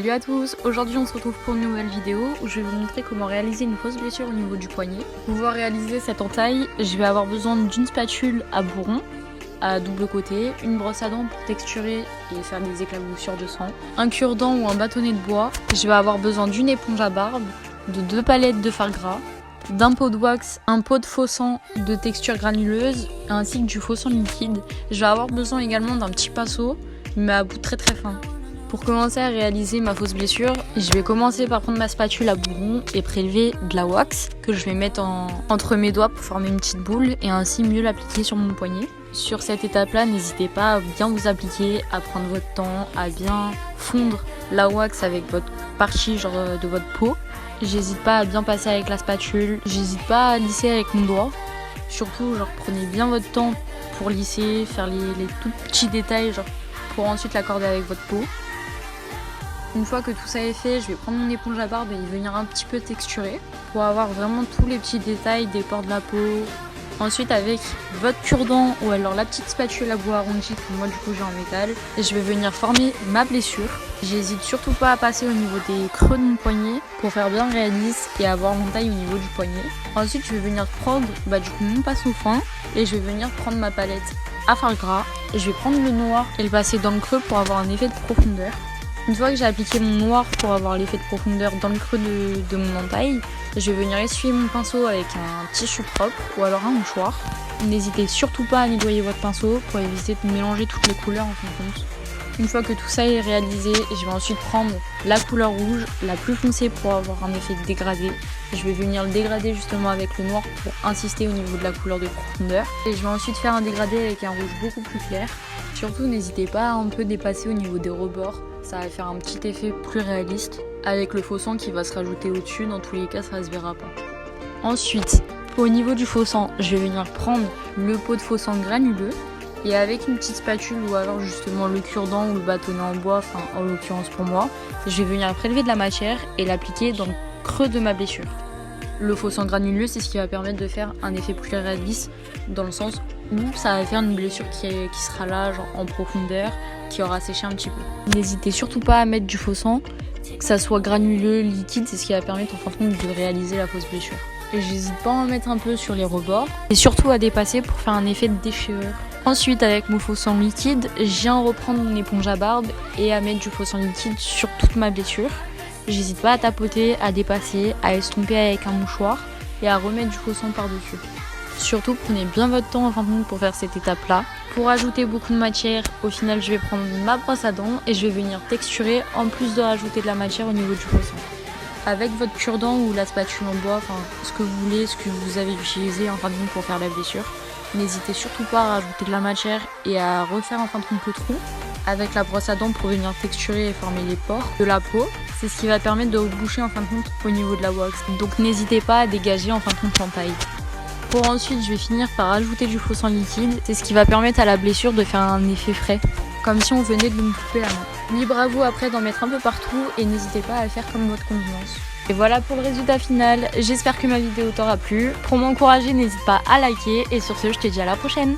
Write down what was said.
Salut à tous, aujourd'hui on se retrouve pour une nouvelle vidéo où je vais vous montrer comment réaliser une fausse blessure au niveau du poignet. Pour pouvoir réaliser cette entaille, je vais avoir besoin d'une spatule à bourron à double côté, une brosse à dents pour texturer et faire des éclaboussures de sang, un cure-dent ou un bâtonnet de bois. Je vais avoir besoin d'une éponge à barbe, de 2 palettes de fard gras, d'un pot de wax, un pot de faux sang de texture granuleuse ainsi que du faux sang liquide. Je vais avoir besoin également d'un petit pinceau mais à bout très fin. Pour commencer à réaliser ma fausse blessure, je vais commencer par prendre ma spatule à bourron et prélever de la wax que je vais mettre entre mes doigts pour former une petite boule et ainsi mieux l'appliquer sur mon poignet. Sur cette étape-là, n'hésitez pas à bien vous appliquer, à prendre votre temps, à bien fondre la wax avec votre partie de votre peau. J'hésite pas à bien passer avec la spatule, j'hésite pas à lisser avec mon doigt. Surtout, prenez bien votre temps pour lisser, faire les tout petits détails, pour ensuite l'accorder avec votre peau. Une fois que tout ça est fait, je vais prendre mon éponge à barbe et y venir un petit peu texturer pour avoir vraiment tous les petits détails des pores de la peau. Ensuite, avec votre cure-dent ou alors la petite spatule à bout arrondi que moi du coup j'ai en métal, je vais venir former ma blessure. J'hésite surtout pas à passer au niveau des creux de mon poignet pour faire bien réaliste et avoir mon taille au niveau du poignet. Ensuite, je vais venir prendre mon pinceau fin et je vais venir prendre ma palette à fard gras. Je vais prendre le noir et le passer dans le creux pour avoir un effet de profondeur. Une fois que j'ai appliqué mon noir pour avoir l'effet de profondeur dans le creux de mon entaille, je vais venir essuyer mon pinceau avec un tissu propre ou alors un mouchoir. N'hésitez surtout pas à nettoyer votre pinceau pour éviter de mélanger toutes les couleurs en fin de compte. Une fois que tout ça est réalisé, je vais ensuite prendre la couleur rouge, la plus foncée pour avoir un effet de dégradé. Je vais venir le dégrader justement avec le noir pour insister au niveau de la couleur de profondeur. Et je vais ensuite faire un dégradé avec un rouge beaucoup plus clair. Surtout n'hésitez pas à un peu dépasser au niveau des rebords, ça va faire un petit effet plus réaliste. Avec le faux sang qui va se rajouter au-dessus, dans tous les cas ça se verra pas. Ensuite, au niveau du faux sang, je vais venir prendre le pot de faux sang granuleux. Et avec une petite spatule ou alors justement le cure-dent ou le bâtonnet en bois, en l'occurrence pour moi, je vais venir prélever de la matière et l'appliquer dans le creux de ma blessure. Le faux sang granuleux, c'est ce qui va permettre de faire un effet plus réaliste dans le sens où ça va faire une blessure qui sera là en profondeur, qui aura séché un petit peu. N'hésitez surtout pas à mettre du faux sang, que ça soit granuleux, liquide, c'est ce qui va permettre en fin de compte de réaliser la fausse blessure. Et j'hésite pas à en mettre un peu sur les rebords et surtout à dépasser pour faire un effet de déchirure. Ensuite, avec mon faux sang liquide, je viens reprendre mon éponge à barbe et à mettre du faux sang liquide sur toute ma blessure. J'hésite pas à tapoter, à dépasser, à estomper avec un mouchoir et à remettre du faux sang par-dessus. Surtout, prenez bien votre temps en fin de compte pour faire cette étape-là. Pour ajouter beaucoup de matière, au final, je vais prendre ma brosse à dents et je vais venir texturer en plus de rajouter de la matière au niveau du faux sang. Avec votre cure-dent ou la spatule en bois, ce que vous voulez, ce que vous avez utilisé en fin de compte pour faire la blessure. N'hésitez surtout pas à rajouter de la matière et à refaire en fin de compte le trou avec la brosse à dents pour venir texturer et former les pores de la peau. C'est ce qui va permettre de reboucher en fin de compte au niveau de la wax. Donc n'hésitez pas à dégager en fin de compte l'entaille. Pour ensuite, je vais finir par ajouter du faux sang liquide. C'est ce qui va permettre à la blessure de faire un effet frais, comme si on venait de me couper la main. Libre à vous après d'en mettre un peu partout et n'hésitez pas à faire comme votre convenance. Et voilà pour le résultat final, j'espère que ma vidéo t'aura plu. Pour m'encourager, n'hésite pas à liker et sur ce, je te dis à la prochaine.